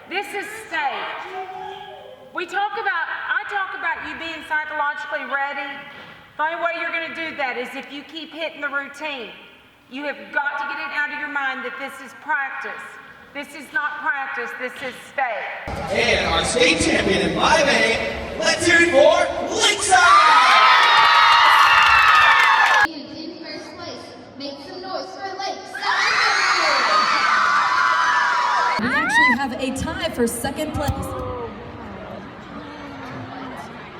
This is state. I talk about you being psychologically ready. The only way you're going to do that is if you keep hitting the routine. You have got to get it out of your mind that this is practice. This is not practice, this is state. And our state champion in 5A, let's hear it for Lakeside! In first place, make some noise for Lakeside! We actually have a tie for second place.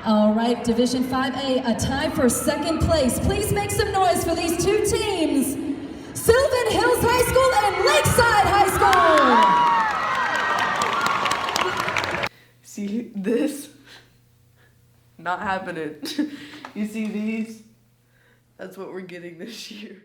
All right, Division 5A, a tie for second place. Please make some noise for these two teams. Sylvan Hills High School and Lakeside High School. See this? Not happening. You see these? That's what we're getting this year.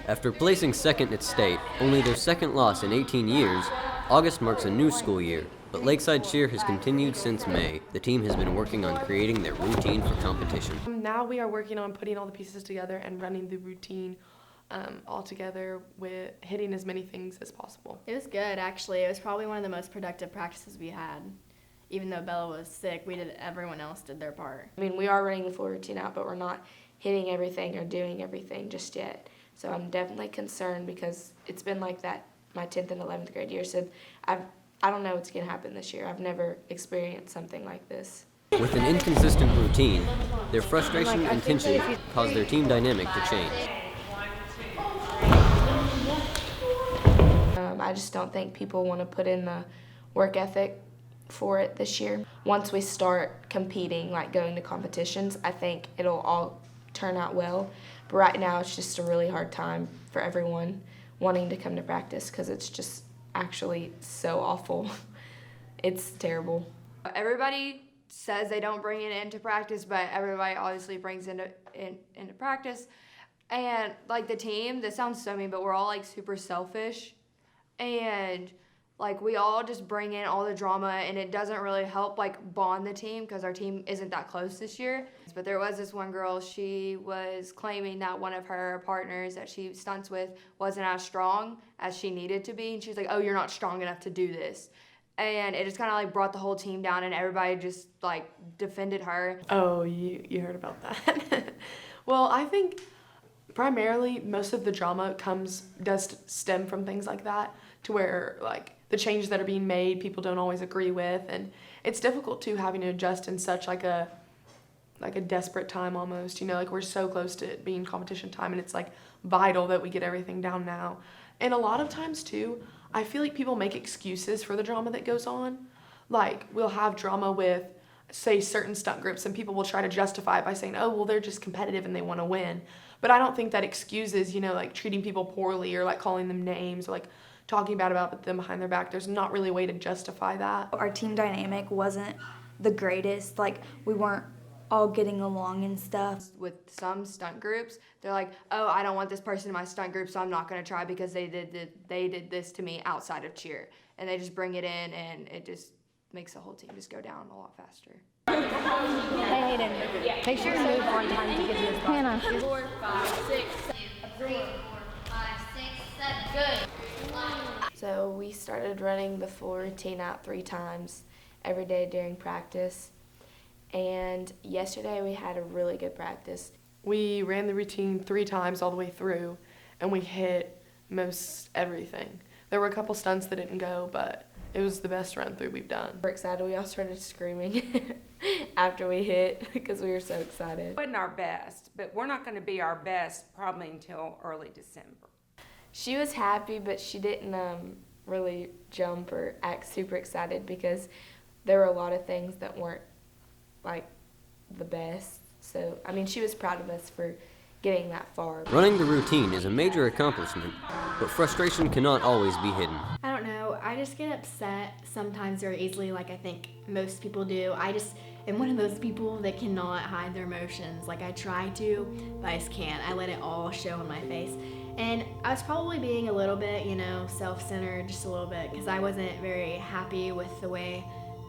After placing second at state, only their second loss in 18 years, August marks a new school year, but Lakeside cheer has continued since May. The team has been working on creating their routine for competition. Now we are working on putting all the pieces together and running the routine all together with hitting as many things as possible. It was good, actually. It was probably one of the most productive practices we had. Even though Bella was sick, everyone else did their part. I mean, we are running the full routine out, but we're not hitting everything or doing everything just yet. So I'm definitely concerned because it's been like that my 10th and 11th grade year. So I don't know what's going to happen this year. I've never experienced something like this. With an inconsistent routine, their frustration and tension cause their team dynamic to change. I just don't think people want to put in the work ethic for it this year. Once we start competing, like going to competitions, I think it'll all turn out well. But right now it's just a really hard time for everyone wanting to come to practice because it's just actually so awful. It's terrible. Everybody says they don't bring it into practice, but everybody obviously brings it into practice. And like the team, this sounds so mean, but we're all like super selfish. And like we all just bring in all the drama, and it doesn't really help like bond the team because our team isn't that close this year. But there was this one girl, she was claiming that one of her partners that she stunts with wasn't as strong as she needed to be, and she was like, oh, you're not strong enough to do this. And it just kind of like brought the whole team down, and everybody just like defended her. Oh, you heard about that. Well, I think primarily most of the drama does stem from things like that, to where like the changes that are being made people don't always agree with, and it's difficult too having to adjust in such like a desperate time almost, you know, like we're so close to it being competition time, and it's like vital that we get everything down now. And a lot of times too, I feel like people make excuses for the drama that goes on. Like we'll have drama with, say, certain stunt groups, and people will try to justify it by saying, oh, well, they're just competitive and they want to win. But I don't think that excuses, you know, like treating people poorly or like calling them names or like talking bad about them behind their back. There's not really a way to justify that. Our team dynamic wasn't the greatest. Like we weren't all getting along and stuff. With some stunt groups, they're like, oh, I don't want this person in my stunt group, so I'm not going to try because they did this to me outside of cheer. And they just bring it in, and it just makes the whole team just go down a lot faster. Hey, Hayden, make sure you move one time to get to this spot. Hannah. 4, 5, 6, 7, 3, 4, 5, 6, 7, good. So we started running the full routine out 3 times every day during practice. And yesterday we had a really good practice. We ran the routine 3 times all the way through, and we hit most everything. There were a couple stunts that didn't go, but it was the best run through we've done. We're excited. We all started screaming after we hit because we were so excited. Wasn't our best, but we're not going to be our best probably until early December. She was happy, but she didn't really jump or act super excited because there were a lot of things that weren't like the best. So, I mean, she was proud of us for getting that far. Running the routine is a major accomplishment, but frustration cannot always be hidden. I don't know, I just get upset sometimes very easily, like I think most people do. I just am one of those people that cannot hide their emotions. Like I try to, but I just can't. I let it all show in my face. And I was probably being a little bit, self-centered just a little bit because I wasn't very happy with the way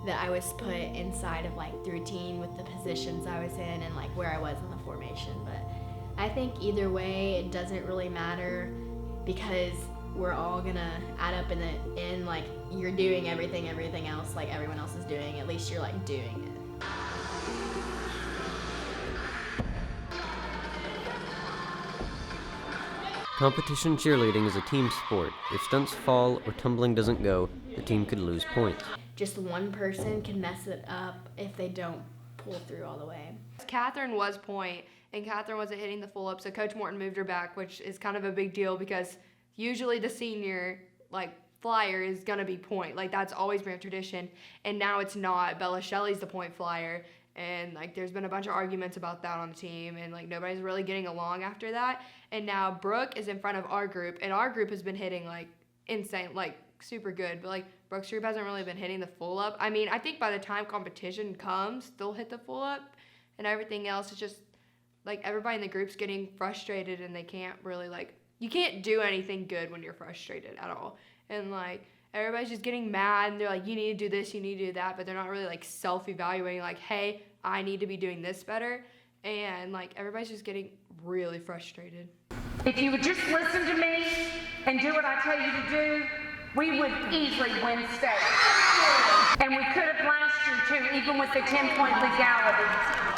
that I was put inside of like the routine with the positions I was in and like where I was in the formation. But I think either way, it doesn't really matter because we're all gonna add up in the end. Like you're doing everything else like everyone else is doing. At least you're like doing it. Competition cheerleading is a team sport. If stunts fall or tumbling doesn't go, the team could lose points. Just one person can mess it up if they don't pull through all the way. Catherine was point, and Catherine wasn't hitting the full up, so Coach Morton moved her back, which is kind of a big deal because usually the senior, flyer is going to be point. That's always been a tradition, and now it's not. Bella Shelley's the point flyer, and, there's been a bunch of arguments about that on the team, and, nobody's really getting along after that. And now Brooke is in front of our group, and our group has been hitting, insane, super good, but, Brooke's group hasn't really been hitting the full up. I mean, I think by the time competition comes, they'll hit the full up, and everything else is just, everybody in the group's getting frustrated, and they can't really, you can't do anything good when you're frustrated at all. And, everybody's just getting mad, and they're like, you need to do this, you need to do that, but they're not really, self-evaluating, hey, I need to be doing this better. And, everybody's just getting really frustrated. If you would just listen to me and do what I tell you to do, we would easily win state. And we could have last year, too, even with the 10-point legality.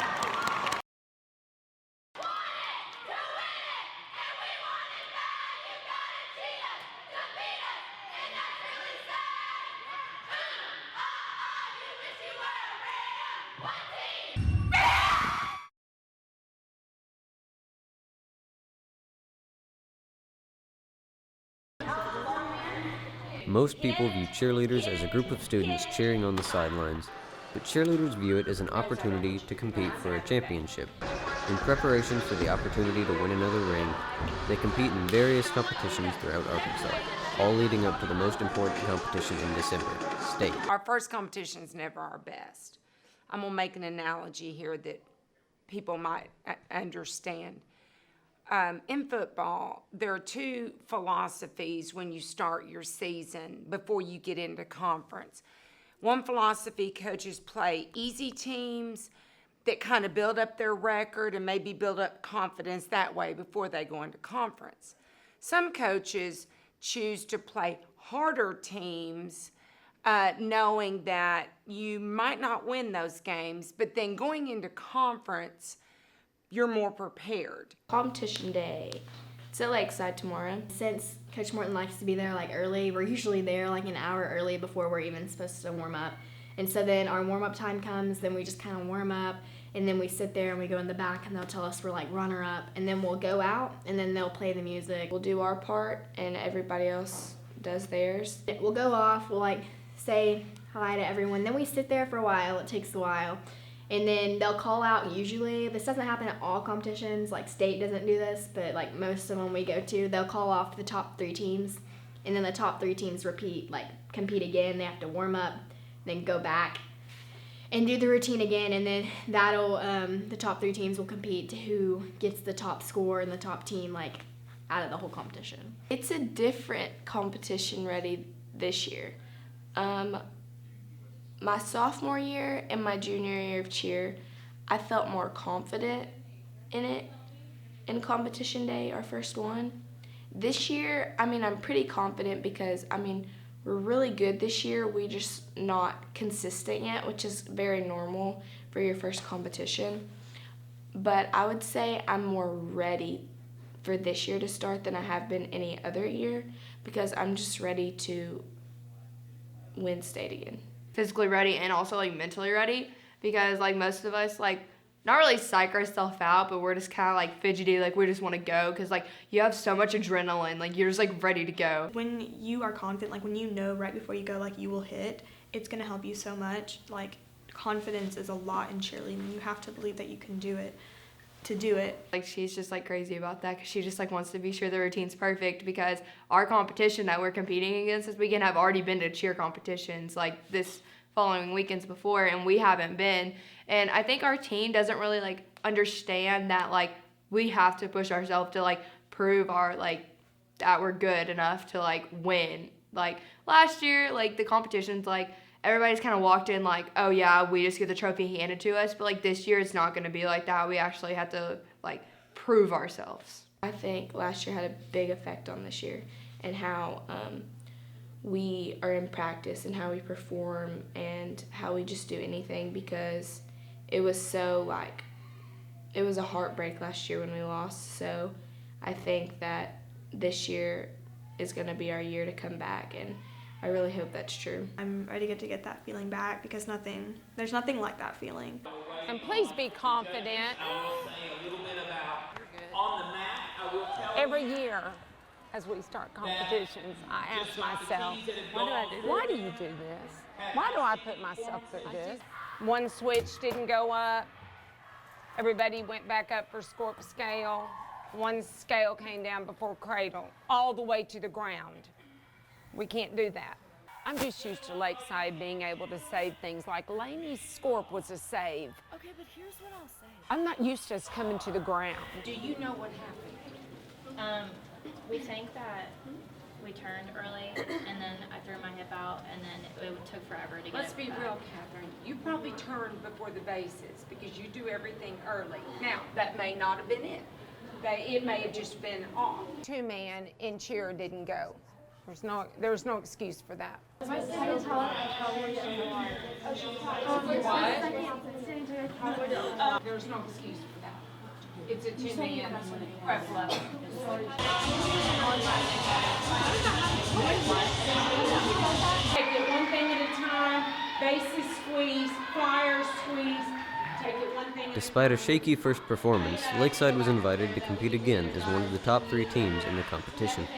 Most people view cheerleaders as a group of students cheering on the sidelines, but cheerleaders view it as an opportunity to compete for a championship. In preparation for the opportunity to win another ring, they compete in various competitions throughout Arkansas, all leading up to the most important competition in December, state. Our first competition is never our best. I'm going to make an analogy here that people might understand. In football, there are two philosophies when you start your season before you get into conference. One philosophy, coaches play easy teams that kind of build up their record and maybe build up confidence that way before they go into conference. Some coaches choose to play harder teams knowing that you might not win those games, but then going into conference, you're more prepared. Competition day. It's at Lakeside tomorrow. Since Coach Morton likes to be there early, we're usually there an hour early before we're even supposed to warm up. And so then our warm-up time comes, then we just kind of warm up, and then we sit there and we go in the back and they'll tell us we're runner-up, and then we'll go out and then they'll play the music. We'll do our part and everybody else does theirs. We'll go off, we'll say hi to everyone, then we sit there for a while, it takes a while. And then they'll call out, usually, this doesn't happen at all competitions, state doesn't do this, but most of them we go to, they'll call off the top 3 teams, and then the top 3 teams compete again, they have to warm up, then go back and do the routine again, and then that'll, the top 3 teams will compete to who gets the top score and the top team, out of the whole competition. It's a different competition ready this year. My sophomore year and my junior year of cheer, I felt more confident in it in competition day, our first one. This year, I'm pretty confident because, we're really good this year. We're just not consistent yet, which is very normal for your first competition. But I would say I'm more ready for this year to start than I have been any other year because I'm just ready to win state again. Physically ready and also mentally ready because most of us not really psych ourselves out, but we're just kind of fidgety, we just want to go because you have so much adrenaline, you're just ready to go. When you are confident, when you know right before you go you will hit, it's going to help you so much. Confidence is a lot in cheerleading. You have to believe that you can do it to do it. She's just crazy about that because she just wants to be sure the routine's perfect because our competition that we're competing against this weekend have already been to cheer competitions this following weekends before, and we haven't been. And I think our team doesn't really understand that we have to push ourselves to prove our that we're good enough to like win. Like last year, like the competitions, like everybody's kind of walked in like, oh yeah, we just get the trophy handed to us. But like this year, it's not going to be like that. We actually have to like prove ourselves. I think last year had a big effect on this year and how we are in practice and how we perform and how we just do anything, because it was so like, it was a heartbreak last year when we lost. So I think that this year is going to be our year to come back, and I really hope that's true. I'm ready to get that feeling back because there's nothing like that feeling. And please be confident. Every year, as we start competitions, I ask myself, why do you do this? Why do I put myself through this? One switch didn't go up. Everybody went back up for scorp scale. One scale came down before cradle, all the way to the ground. We can't do that. I'm just used to Lakeside being able to save things like Laney's scorp was a save. Okay, but here's what I'll say. I'm not used to us coming to the ground. Do you know what happened? We think that we turned early, and then I threw my hip out, and then it took forever to get Let's it be back. real, Catherine. You probably turned before the bases because you do everything early. Now, that may not have been it. It may have just been off. Two-man in cheer didn't go. There's no excuse for that. There's no excuse for that. It's a two-man prep level. Take it one thing at a time. Bases squeeze, flyers squeeze. Take it one thing at a time. Despite a shaky first performance, Lakeside was invited to compete again as one of the top 3 teams in the competition.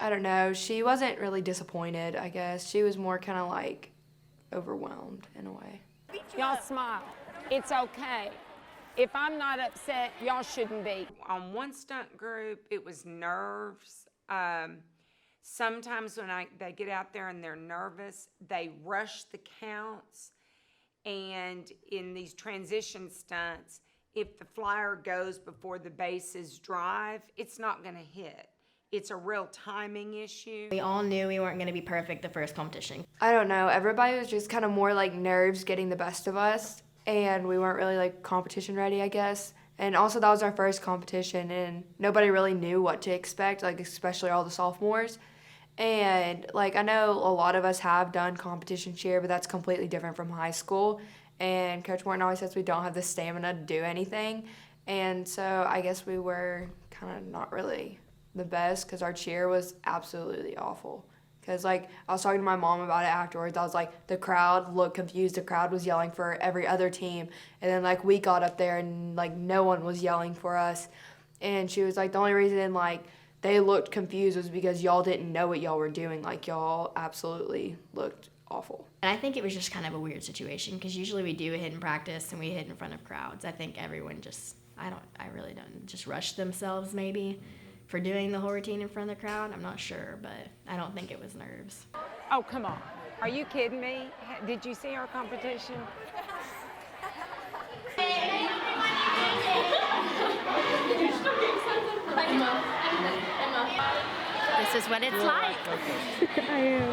I don't know. She wasn't really disappointed, I guess. She was more kind of like overwhelmed in a way. Y'all smile. It's okay. If I'm not upset, y'all shouldn't be. On one stunt group, it was nerves. Sometimes when they get out there and they're nervous, they rush the counts. And in these transition stunts, if the flyer goes before the bases drive, it's not going to hit. it's a real timing issue. We all knew we weren't going to be perfect the first competition. I don't know. Everybody was just kind of more like nerves getting the best of us, and we weren't really like competition ready, I guess. And also that was our first competition, and nobody really knew what to expect, like especially all the sophomores. And like I know a lot of us have done competition cheer, but that's completely different from high school. And Coach Morton always says we don't have the stamina to do anything. And so I guess we were kind of not really the best because our cheer was absolutely awful. Because like I was talking to my mom about it afterwards. I was like, the crowd looked confused. The crowd was yelling for every other team. And then like we got up there and like no one was yelling for us. And she was like, the only reason like they looked confused was because y'all didn't know what y'all were doing. Like y'all absolutely looked awful. And I think it was just kind of a weird situation because usually we do a hit in practice and we hit in front of crowds. I think everyone just, I really don't, just rush themselves maybe for doing the whole routine in front of the crowd. I'm not sure, but I don't think it was nerves. Oh, come on. Are you kidding me? Did you see our competition? This is what it's like. I am.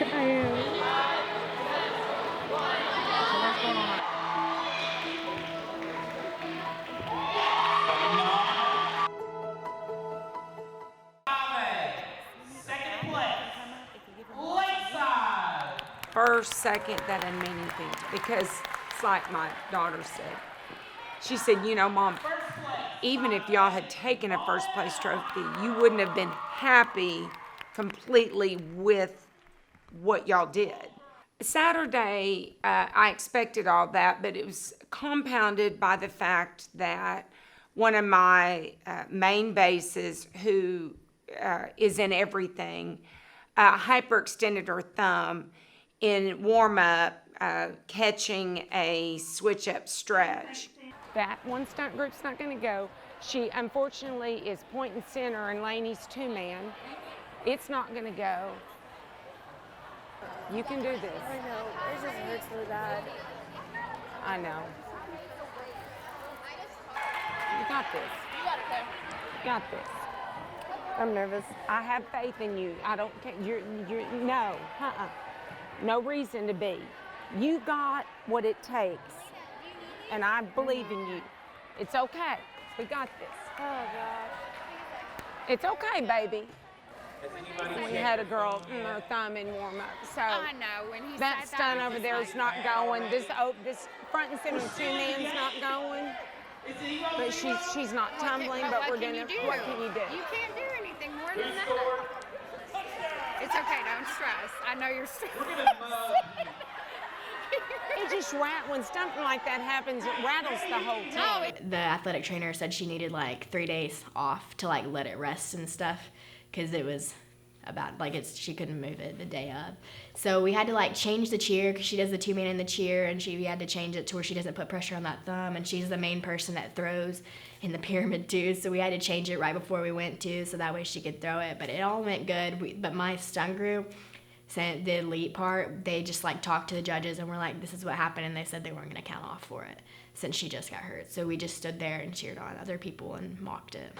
I am. Second place, Lakeside. First, second, that doesn't mean anything because it's like my daughter said. She said, you know, Mom, even if y'all had taken a first place trophy, you wouldn't have been happy completely with what y'all did. Saturday, I expected all that, but it was compounded by the fact that one of my main bases, who is in everything, hyperextended her thumb in warm-up, catching a switch-up stretch. That one stunt group's not going to go. She, unfortunately, is point and center in Laney's two-man. It's not going to go. You can do this. I know. It just hurts really bad. I know. You got this. You got it, though. You got this. I'm nervous. I have faith in you. I don't care. No. No reason to be. You got what it takes. And I believe in you. It's okay. We got this. Oh, gosh. It's okay, baby. We had a girl her thumb in warm up. So I know when he that said stunt that, over there is not going. This front and center two man's not going. But she's not tumbling. But we're gonna. What can you do? You can't do anything more than that. It's okay. Don't stress. I know you're stressed. It just when something like that happens, it rattles the whole team. The athletic trainer said she needed like 3 days off to like let it rest and stuff because it was about like she couldn't move it the day of. So we had to like change the cheer because she does the two-man in the cheer, and we had to change it to where she doesn't put pressure on that thumb, and she's the main person that throws in the pyramid too. So we had to change it right before we went to, so that way she could throw it. But it all went good. But my stunt group, the elite part, they just like talked to the judges and were like, this is what happened, and they said they weren't going to count off for it since she just got hurt. So we just stood there and cheered on other people and mocked it.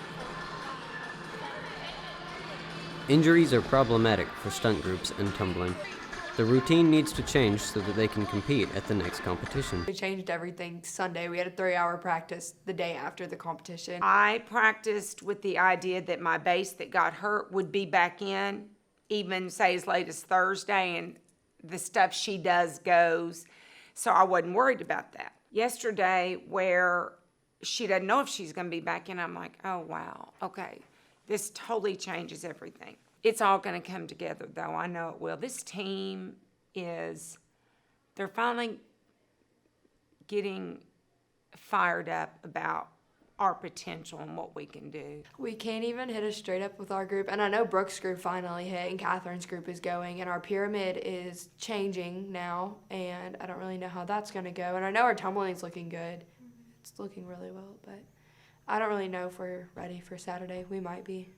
Injuries are problematic for stunt groups and tumbling. The routine needs to change so that they can compete at the next competition. We changed everything Sunday. We had a 3-hour practice the day after the competition. I practiced with the idea that my base that got hurt would be back in, even say as late as Thursday, and the stuff she does goes. So I wasn't worried about that. Yesterday, where she doesn't know if she's going to be back in, I'm like, oh, wow, okay. This totally changes everything. It's all going to come together, though. I know it will. This team they're finally getting fired up about our potential and what we can do. We can't even hit us straight up with our group. And I know Brooke's group finally hit, and Catherine's group is going, and our pyramid is changing now, and I don't really know how that's going to go. And I know our tumbling's looking good. It's looking really well, but I don't really know if we're ready for Saturday. We might be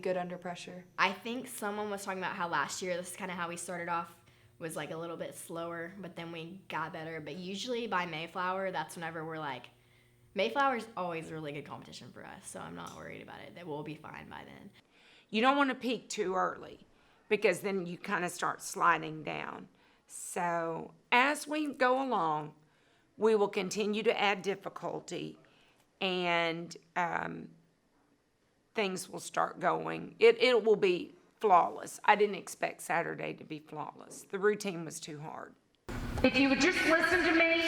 good under pressure. I think someone was talking about how last year, this is kind of how we started off was like a little bit slower, but then we got better. But usually by Mayflower, that's whenever we're like, Mayflower's always a really good competition for us, so I'm not worried about it. That we'll be fine by then. You don't want to peak too early because then you kind of start sliding down. So as we go along, we will continue to add difficulty and things will start going. It will be flawless. I didn't expect Saturday to be flawless. The routine was too hard. If you would just listen to me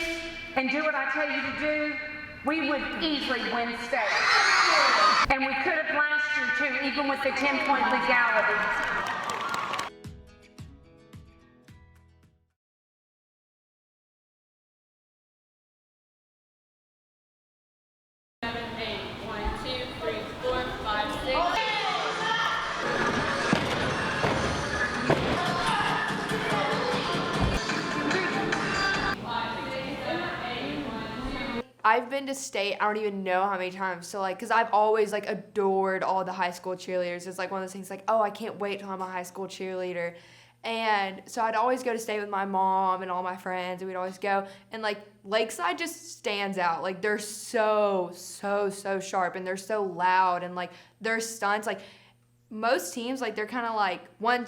and do what I tell you to do, we would easily win state. And we could have last year too, even with the 10-point legality. I've been to state, I don't even know how many times. So like, cause I've always like adored all the high school cheerleaders. It's like one of those things like, oh, I can't wait till I'm a high school cheerleader. And so I'd always go to state with my mom and all my friends, and we'd always go. And like Lakeside just stands out. Like they're so sharp, and they're so loud, and like their stunts, like most teams, like they're kind of like one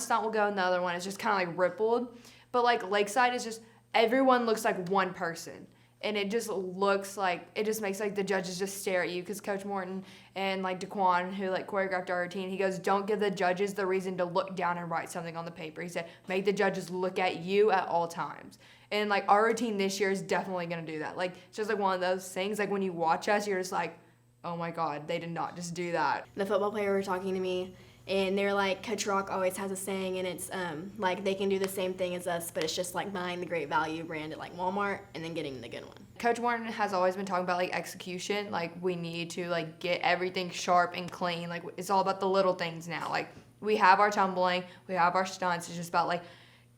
stunt will go and the other one is just kind of like rippled. But like Lakeside is just, everyone looks like one person. And it just looks like, it just makes like the judges just stare at you, because Coach Morton and like Daquan, who like choreographed our routine, he goes, don't give the judges the reason to look down and write something on the paper. He said, make the judges look at you at all times. And like our routine this year is definitely gonna do that. Like it's just like one of those things, like when you watch us, you're just like, oh my God, they did not just do that. The football player were talking to me, and they're like, Coach Rock always has a saying, and it's like they can do the same thing as us, but it's just like buying the Great Value brand at like Walmart and then getting the good one. Coach Morton has always been talking about like execution. Like we need to like get everything sharp and clean. Like it's all about the little things now. Like we have our tumbling, we have our stunts. It's just about like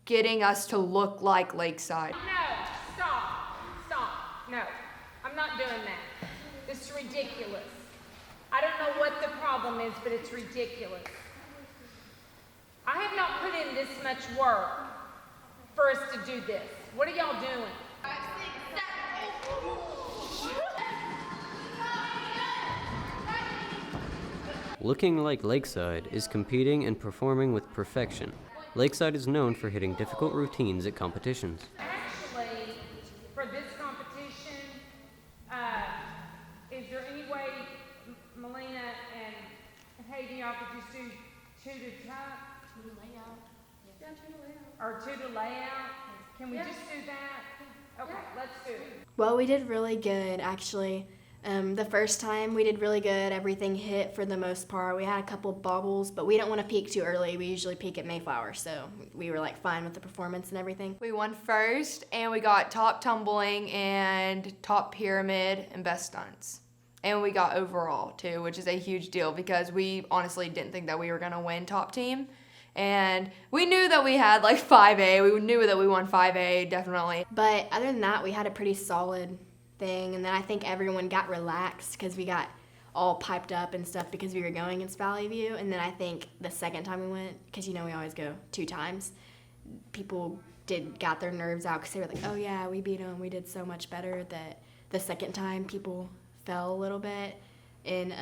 getting us to look like Lakeside. No, stop. No, I'm not doing that. This is ridiculous. I don't know what the problem is, but it's ridiculous. I have not put in this much work for us to do this. What are y'all doing? Looking like Lakeside is competing and performing with perfection. Lakeside is known for hitting difficult routines at competitions. Actually, for this competition, is there any way Melina and Hayden, y'all could just do 2 to tuck? 2 to layout. Yeah, 2 to layout. Or 2 to layout? Can we just do that? Okay, let's do it. Well, we did really good, actually. The first time we did really good. Everything hit for the most part. We had a couple bobbles, but we don't want to peak too early. We usually peak at Mayflower, so we were like fine with the performance and everything. We won first, and we got top tumbling and top pyramid and best stunts. And we got overall too, which is a huge deal because we honestly didn't think that we were gonna win top team. And we knew that we had like 5A. We knew that we won 5A, definitely. But other than that, we had a pretty solid thing. And then I think everyone got relaxed because we got all piped up and stuff because we were going against Valley View. And then I think the second time we went, because you know we always go 2 times, people got their nerves out because they were like, oh yeah, we beat them. We did so much better that the second time people fell a little bit and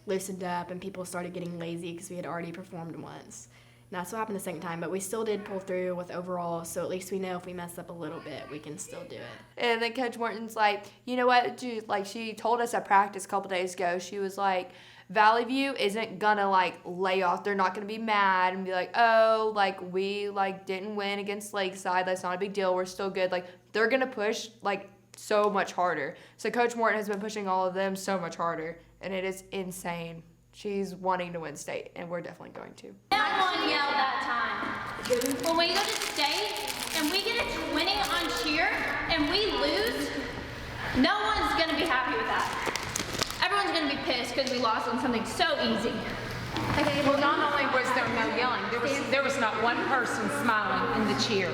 loosened up, and people started getting lazy because we had already performed once. And that's what happened the second time, but we still did pull through with overall, so at least we know if we mess up a little bit, we can still do it. And then Coach Morton's like, you know what, dude, like she told us at practice a couple days ago, she was like, Valley View isn't gonna like lay off, they're not gonna be mad and be like, oh, like we like didn't win against Lakeside, that's not a big deal, we're still good. Like they're gonna push like so much harder. So Coach Morton has been pushing all of them so much harder, and it is insane. She's wanting to win state, and we're definitely going to. No one yelled that time. When we go to state and we get a 20 on cheer and we lose, no one's gonna be happy with that. Everyone's gonna be pissed because we lost on something so easy. Okay, well, not only was there no yelling, there was not one person smiling in the cheer.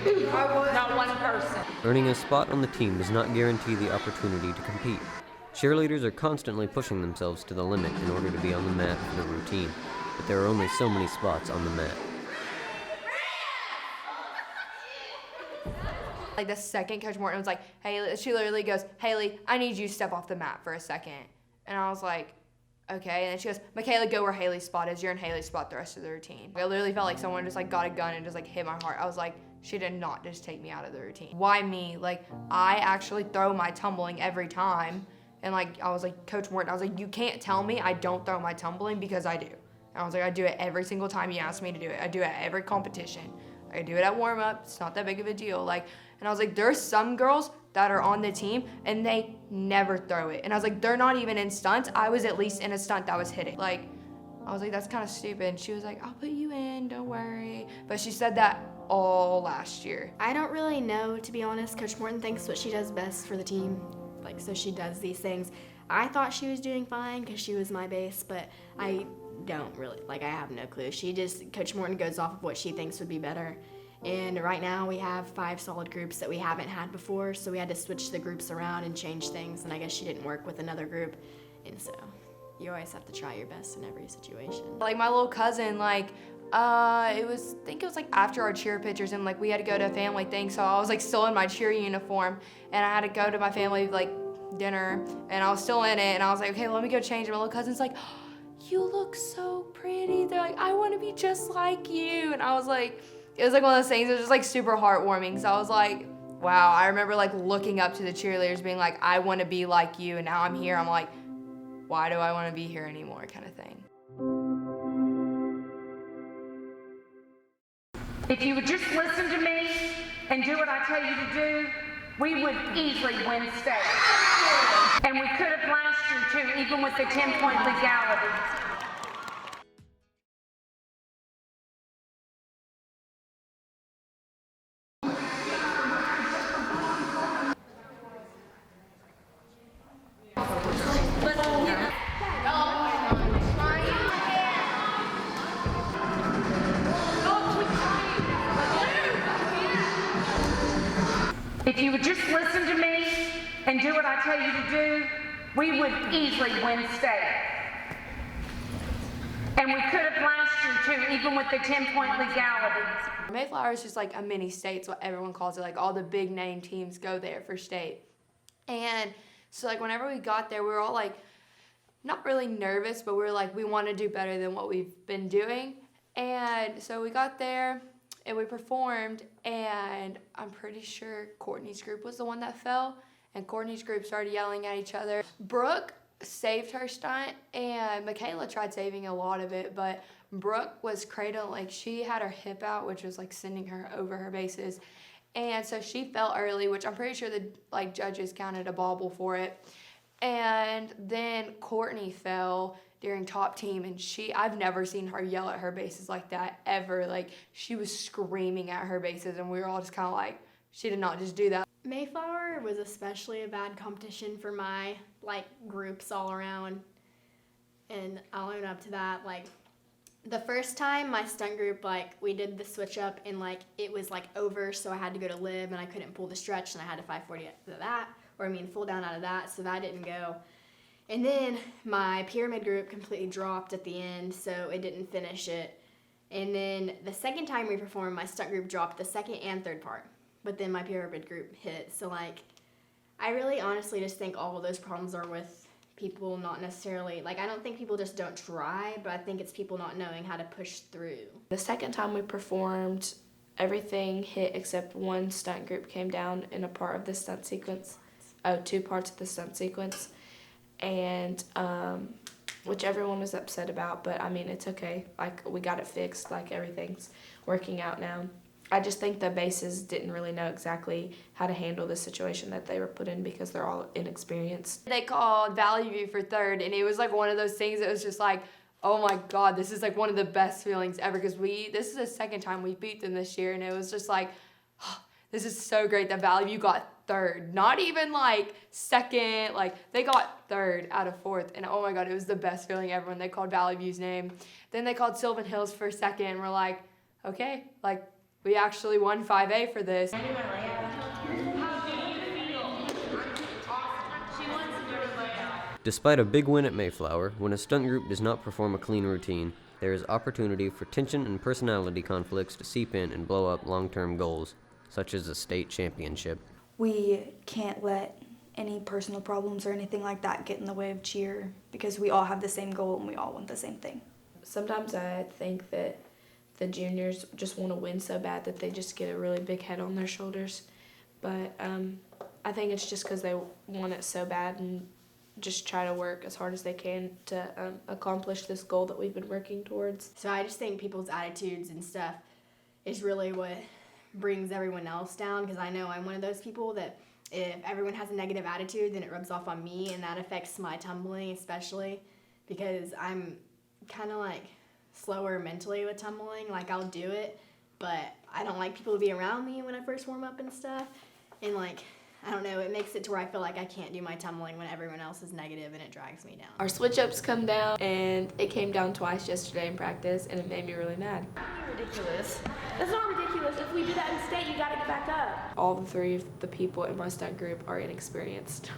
Not one person. Earning a spot on the team does not guarantee the opportunity to compete. Cheerleaders are constantly pushing themselves to the limit in order to be on the mat for the routine, but there are only so many spots on the mat. Like the second Coach Morton was like, Haley, she literally goes, Haley, I need you to step off the mat for a second. And I was like, okay. And then she goes, Michaela, go where Haley's spot is. You're in Haley's spot the rest of the routine. I literally felt like someone just like got a gun and just like hit my heart. I was like, she did not just take me out of the routine. Why me? Like, I actually throw my tumbling every time. And like, I was like, Coach Morton, I was like, you can't tell me I don't throw my tumbling because I do. And I was like, I do it every single time you ask me to do it. I do it at every competition. I do it at warm up. It's not that big of a deal. Like, and I was like, there's some girls that are on the team and they never throw it. And I was like, they're not even in stunts. I was at least in a stunt that was hitting. Like, I was like, that's kind of stupid. And she was like, I'll put you in, don't worry. But she said that all last year. I don't really know, to be honest. Coach Morton thinks what she does best for the team. Like, so she does these things. I thought she was doing fine because she was my base, but I don't really, like, I have no clue. Coach Morton goes off of what she thinks would be better. And right now we have 5 solid groups that we haven't had before, so we had to switch the groups around and change things, and I guess she didn't work with another group. And so you always have to try your best in every situation. Like my little cousin, like, I think it was like after our cheer pictures, and like we had to go to a family thing, so I was like still in my cheer uniform, and I had to go to my family like dinner, and I was still in it, and I was like, okay, let me go change. And my little cousin's like, you look so pretty. They're like, I want to be just like you. And I was like, it was like one of those things, it was just like super heartwarming. So I was like, wow. I remember like looking up to the cheerleaders being like, I want to be like you. And now I'm here, I'm like, why do I want to be here anymore, kind of thing. If you would just listen to me and do what I tell you to do, we would easily win state. And we could have last year too, even with the 10-point legality. If you would just listen to me and do what I tell you to do, we would easily win state. And we could have last year too, even with the 10-point legality. Mayflower is just like a mini state, it's what everyone calls it. Like all the big name teams go there for state. And so like whenever we got there, we were all like, not really nervous, but we were like, we want to do better than what we've been doing. And so we got there and we performed, and I'm pretty sure Courtney's group was the one that fell, and Courtney's group started yelling at each other. Brooke saved her stunt, and Michaela tried saving a lot of it, but Brooke was cradling, like she had her hip out, which was like sending her over her bases. And so she fell early, which I'm pretty sure the like judges counted a bobble for it. And then Courtney fell during top team, and I've never seen her yell at her bases like that ever. Like she was screaming at her bases, and we were all just kind of like, she did not just do that. Mayflower was especially a bad competition for my like groups all around, and I'll own up to that. Like the first time my stunt group, like we did the switch up and like it was like over, so I had to go to live and I couldn't pull the stretch, and I had to 540 of that, full down out of that, so that didn't go. And then my pyramid group completely dropped at the end, so it didn't finish it. And then the second time we performed, my stunt group dropped the second and third part, but then my pyramid group hit. So like, I really honestly just think all of those problems are with people not necessarily, like I don't think people just don't try, but I think it's people not knowing how to push through. The second time we performed, everything hit except one stunt group came down in a part of the stunt sequence. Oh, 2 parts of the stunt sequence. And which everyone was upset about, but I mean it's okay, like we got it fixed, like everything's working out now. I just think the bases didn't really know exactly how to handle the situation that they were put in because they're all inexperienced. They called Valley View for third, and it was like one of those things that was just like, oh my god, this is like one of the best feelings ever, because this is the second time we beat them this year, and it was just like, oh, this is so great that Valley View got third, not even like second, like they got third out of fourth, and oh my god, it was the best feeling ever when they called Valley View's name. Then they called Sylvan Hills for second, and we're like, okay, like we actually won 5A for this. Despite a big win at Mayflower, when a stunt group does not perform a clean routine, there is opportunity for tension and personality conflicts to seep in and blow up long-term goals. such as a state championship. We can't let any personal problems or anything like that get in the way of cheer because we all have the same goal and we all want the same thing. Sometimes I think that the juniors just want to win so bad that they just get a really big head on their shoulders. But I think it's just because they want it so bad and just try to work as hard as they can to accomplish this goal that we've been working towards. So I just think people's attitudes and stuff is really what brings everyone else down, because I know I'm one of those people that if everyone has a negative attitude, then it rubs off on me, and that affects my tumbling especially, because I'm kind of like slower mentally with tumbling. Like, I'll do it, but I don't like people to be around me when I first warm up and stuff. And like, I don't know, it makes it to where I feel like I can't do my tumbling when everyone else is negative, and it drags me down. Our switch-ups come down, and it came down twice yesterday in practice, and it made me really mad. Ridiculous. That's not ridiculous. If we do that in state, you gotta get back up. All the three of the people in my stunt group are inexperienced,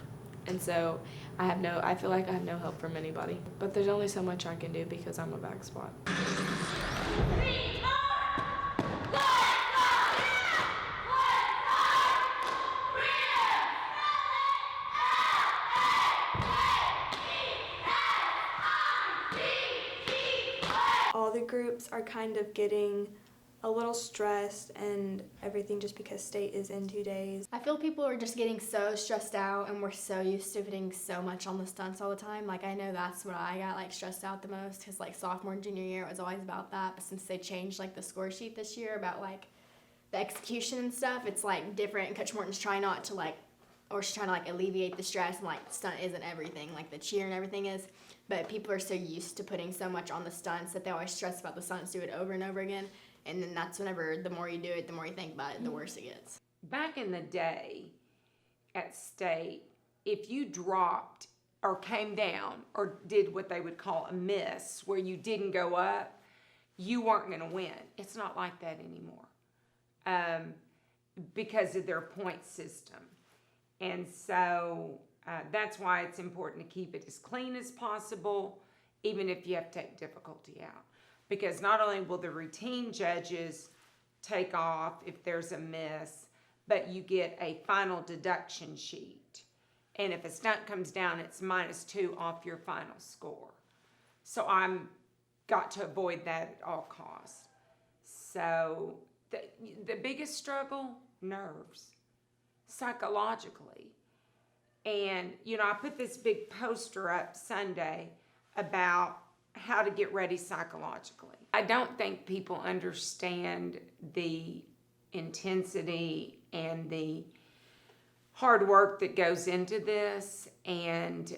and so I feel like I have no help from anybody. But there's only so much I can do because I'm a back spot. All the groups are kind of getting a little stressed and everything just because state is in 2 days. I feel people are just getting so stressed out, and we're so used to putting so much on the stunts all the time. Like, I know that's what I got like stressed out the most, because like sophomore and junior year it was always about that, but since they changed like the score sheet this year about like the execution and stuff, it's like different, and Coach Morton's trying not to like, or she's trying to like alleviate the stress, and like stunt isn't everything, like the cheer and everything is, but people are so used to putting so much on the stunts that they always stress about the stunts, do it over and over again. And then that's whenever the more you do it, the more you think about it, the worse it gets. Back in the day at state, if you dropped or came down or did what they would call a miss, where you didn't go up, you weren't going to win. It's not like that anymore because of their point system. And so that's why it's important to keep it as clean as possible, even if you have to take difficulty out. Because not only will the routine judges take off if there's a miss, but you get a final deduction sheet. And if a stunt comes down, it's -2 off your final score. So I'm got to avoid that at all costs. So the biggest struggle, nerves, psychologically. And, you know, I put this big poster up Sunday about how to get ready psychologically. I don't think people understand the intensity and the hard work that goes into this, and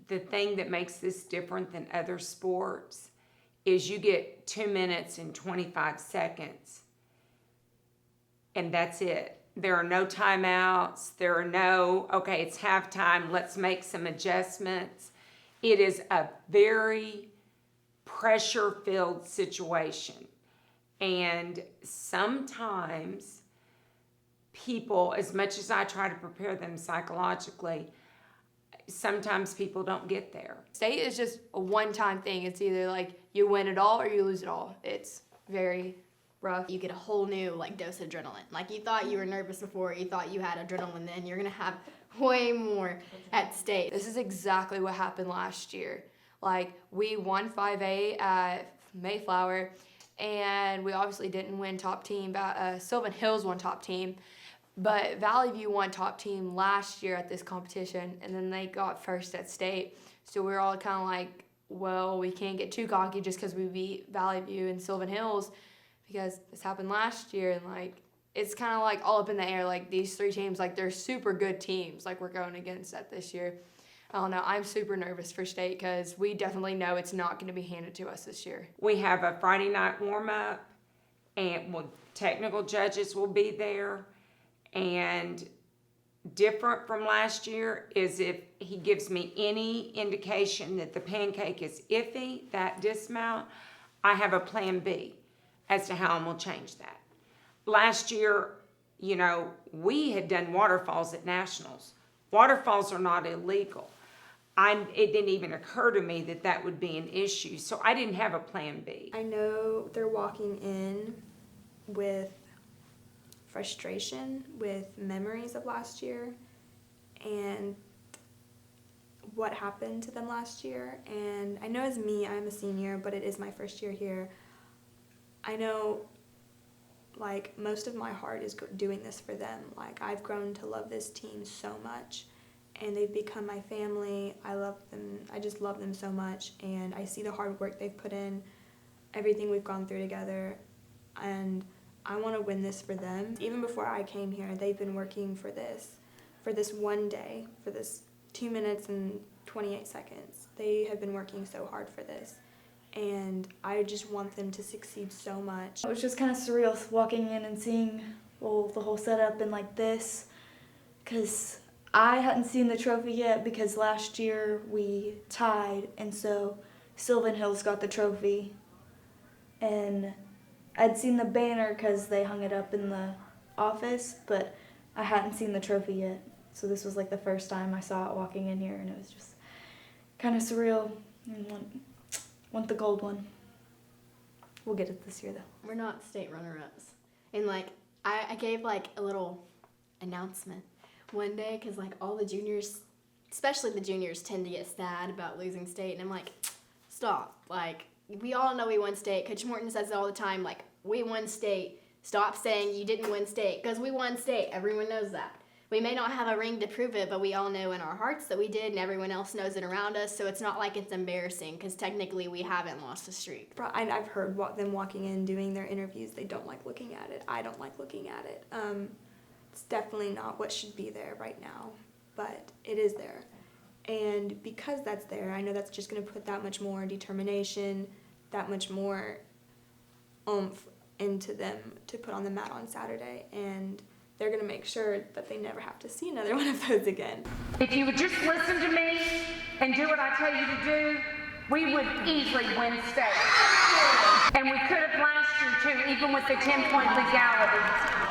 the thing that makes this different than other sports is you get 2 minutes and 25 seconds, and that's it. There are no timeouts. There are no, okay, it's halftime, let's make some adjustments. It is a very pressure-filled situation. And sometimes people, as much as I try to prepare them psychologically, sometimes people don't get there. State is just a one-time thing. It's either like you win it all or you lose it all. It's very rough. You get a whole new like dose of adrenaline. Like, you thought you were nervous before, you thought you had adrenaline, then you're gonna have way more at state. This is exactly what happened last year. Like, we won 5A at Mayflower, and we obviously didn't win top team. Sylvan Hills won top team, but Valley View won top team last year at this competition, and then they got first at state. So we were all kind of like, well, we can't get too cocky just because we beat Valley View and Sylvan Hills, because this happened last year, and like, it's kind of like all up in the air. Like, these three teams, like, they're super good teams, like, we're going against that this year. I don't know, I'm super nervous for state because we definitely know it's not going to be handed to us this year. We have a Friday night warm-up, and technical judges will be there. And different from last year is if he gives me any indication that the pancake is iffy, that dismount, I have a plan B as to how I'm going to change that. Last year, you know, we had done waterfalls at nationals. Waterfalls are not illegal. It didn't even occur to me that that would be an issue, so I didn't have a plan B. I know they're walking in with frustration with memories of last year and what happened to them last year. And I know as me, I'm a senior, but it is my first year here. I know like most of my heart is doing this for them. Like I've grown to love this team so much and they've become my family. I love them. I just love them so much, and I see the hard work they've put in, everything we've gone through together, and I want to win this for them. Even before I came here, they've been working for this one day, for this 2 minutes and 28 seconds. They have been working so hard for this, and I just want them to succeed so much. It was just kind of surreal walking in and seeing the whole setup and like this, because I hadn't seen the trophy yet because last year we tied, and so Sylvan Hills got the trophy, and I'd seen the banner because they hung it up in the office, but I hadn't seen the trophy yet. So this was like the first time I saw it walking in here, and it was just kind of surreal. I want the gold one. We'll get it this year though. We're not state runner-ups. And like, I gave like a little announcement one day, because like all the juniors, especially the juniors, tend to get sad about losing state, and I'm like, stop. Like, we all know we won state. Coach Morton says it all the time, like, we won state. Stop saying you didn't win state, because we won state. Everyone knows that. We may not have a ring to prove it, but we all know in our hearts that we did, and everyone else knows it around us, so it's not like it's embarrassing, because technically we haven't lost a streak. I've heard them walking in, doing their interviews. They don't like looking at it. I don't like looking at it. It's definitely not what should be there right now, but it is there. And because that's there, I know that's just going to put that much more determination, that much more oomph into them to put on the mat on Saturday. And they're going to make sure that they never have to see another one of those again. If you would just listen to me and do what I tell you to do, we would easily win state. And we could have last year too, even with the 10-point legality.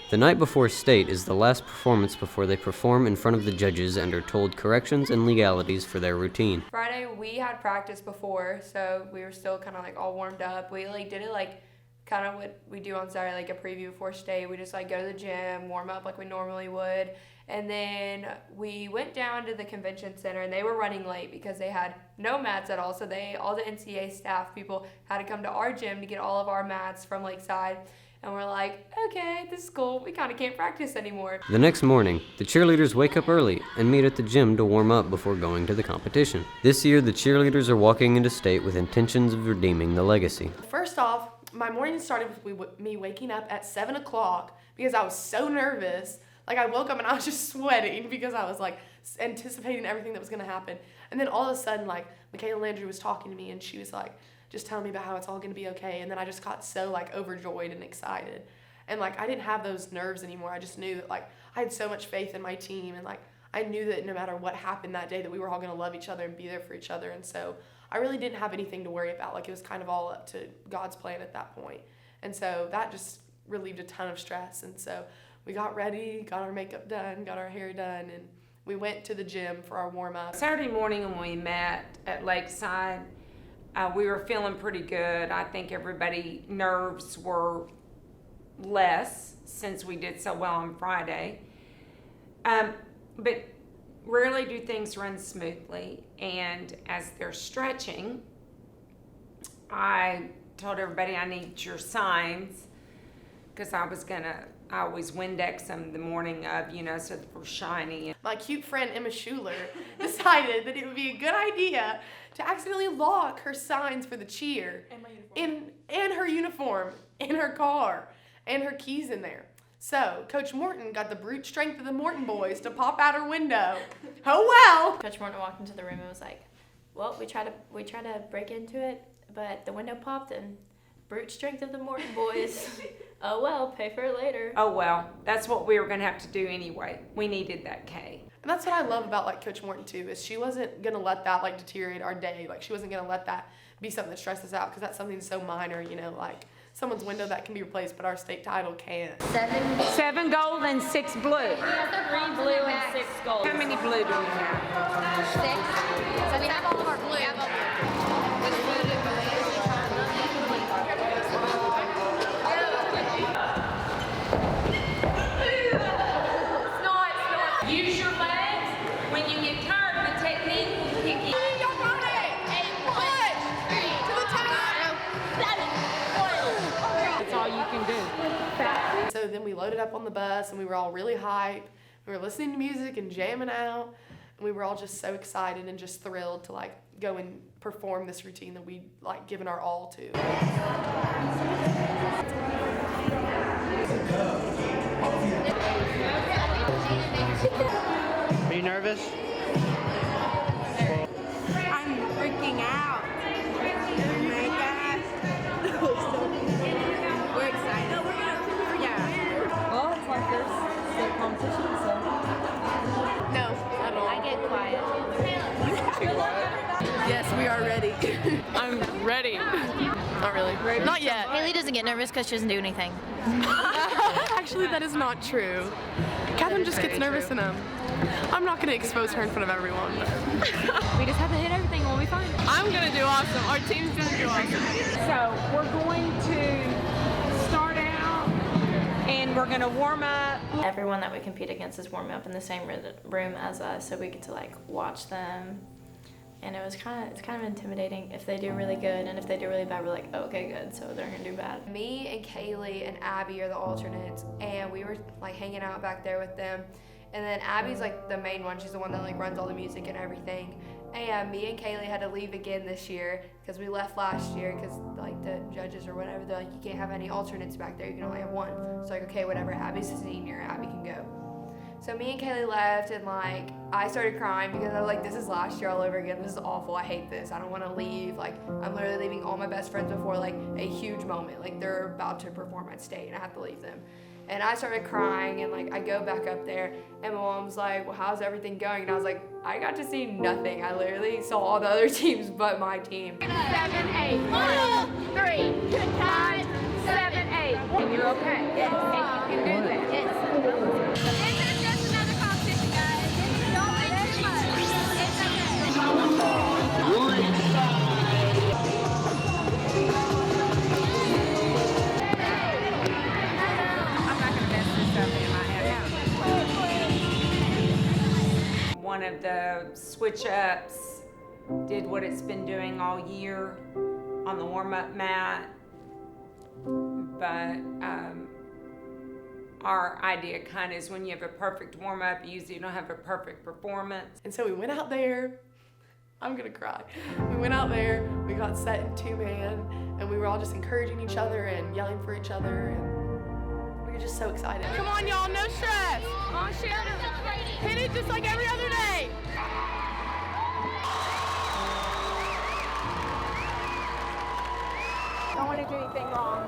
The night before state is the last performance before they perform in front of the judges and are told corrections and legalities for their routine. Friday we had practice before, so we were still kind of like all warmed up. We like did it like kind of what we do on Saturday, like a preview before state. We just like go to the gym, warm up like we normally would, and then we went down to the convention center, and they were running late because they had no mats at all. So all the NCAA staff people had to come to our gym to get all of our mats from Lakeside. And we're like, okay, this is cool. We kind of can't practice anymore. The next morning, the cheerleaders wake up early and meet at the gym to warm up before going to the competition. This year, the cheerleaders are walking into state with intentions of redeeming the legacy. First off, my morning started with me waking up at 7 o'clock because I was so nervous. Like, I woke up and I was just sweating because I was like anticipating everything that was going to happen. And then all of a sudden, like, Kayla Landry was talking to me, and she was like, just telling me about how it's all going to be okay. And then I just got so like overjoyed and excited. And like I didn't have those nerves anymore. I just knew that like I had so much faith in my team, and like I knew that no matter what happened that day that we were all going to love each other and be there for each other. And so I really didn't have anything to worry about. Like it was kind of all up to God's plan at that point. And so that just relieved a ton of stress. And so we got ready, got our makeup done, got our hair done, and we went to the gym for our warm up. Saturday morning when we met at Lakeside, we were feeling pretty good. I think everybody's nerves were less since we did so well on Friday. But rarely do things run smoothly. And as they're stretching, I told everybody I need your signs, because I always Windex them the morning of, so that we're shiny. My cute friend Emma Schuler decided that it would be a good idea to accidentally lock her signs for the cheer in her uniform, in her car, and her keys in there. So Coach Morton got the brute strength of the Morton boys to pop out her window. Oh well! Coach Morton walked into the room and was like, well, we tried to break into it, but the window popped and brute strength of the Morton boys. Oh well, pay for it later. Oh well, that's what we were gonna have to do anyway. We needed that K. And that's what I love about like Coach Morton too, is she wasn't gonna let that like deteriorate our day. Like she wasn't gonna let that be something that stresses us out, because that's something so minor, you know, like someone's window that can be replaced, but our state title can't. 7 gold and 6 blue. 3 blue and 6 gold. How many blue do we have? 6. So we have all of our blue. Use your legs. When you get tired, the technique will kick in. That's all you can do. So then we loaded up on the bus and we were all really hyped. We were listening to music and jamming out, and we were all just so excited and just thrilled to like go and perform this routine that we'd like given our all to. Are you nervous? I'm freaking out. Oh my gosh. We're excited. No, yeah. Well, it's like this state competition, so. No, at all. I get quiet. Yes, we are ready. I'm ready. Not really. Not yet. Haley doesn't get nervous because she doesn't do anything. Actually, that is not true. Catherine just gets nervous and I'm not going to expose her in front of everyone. We just have to hit everything and we'll be fine. I'm going to do awesome. Our team's going to do awesome. So we're going to start out and we're going to warm up. Everyone that we compete against is warming up in the same room as us, so we get to like watch them. And it's kind of intimidating if they do really good, and if they do really bad, we're like, oh, okay, good, so they're gonna do bad. Me and Kaylee and Abby are the alternates, and we were like hanging out back there with them. And then Abby's like the main one. She's the one that like runs all the music and everything. And me and Kaylee had to leave again this year because we left last year because like the judges or whatever, they're like, you can't have any alternates back there. You can only have one. So like, okay, whatever. Abby's a senior. Abby can go. So me and Kaylee left, and like I started crying because I was like, this is last year all over again. This is awful. I hate this. I don't want to leave. Like I'm literally leaving all my best friends before like a huge moment. Like they're about to perform at state, and I have to leave them. And I started crying, and like I go back up there, and my mom's like, well, how's everything going? And I was like, I got to see nothing. I literally saw all the other teams but my team. 7, 8. 1, 3, 5, 7, 8. And you're okay. Yes. And you can do that. Yes. This is just another competition, guys. Don't make too much. It's I'm not gonna mess this up in my head. One of the switch ups did what it's been doing all year on the warm-up mat, but our idea kind of is when you have a perfect warm-up, you usually don't have a perfect performance. And so we went out there. I'm gonna cry. We went out there, we got set in 2-man, and we were all just encouraging each other and yelling for each other, and we were just so excited. Come on, y'all, no stress. on, shoot him. Hit it just like every other day. Don't want to do anything wrong.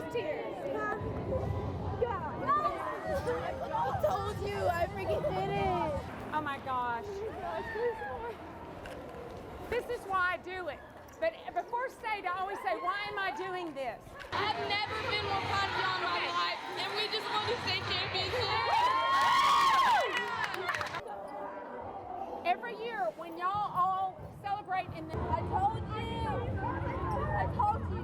these tears. I told you, I freaking did it. Oh my gosh. This is why I do it. But before state, I always say, why am I doing this? I've never been more proud of y'all in my life, and we just won the state championship. Every year, when y'all all celebrate in the... I told you. I told you.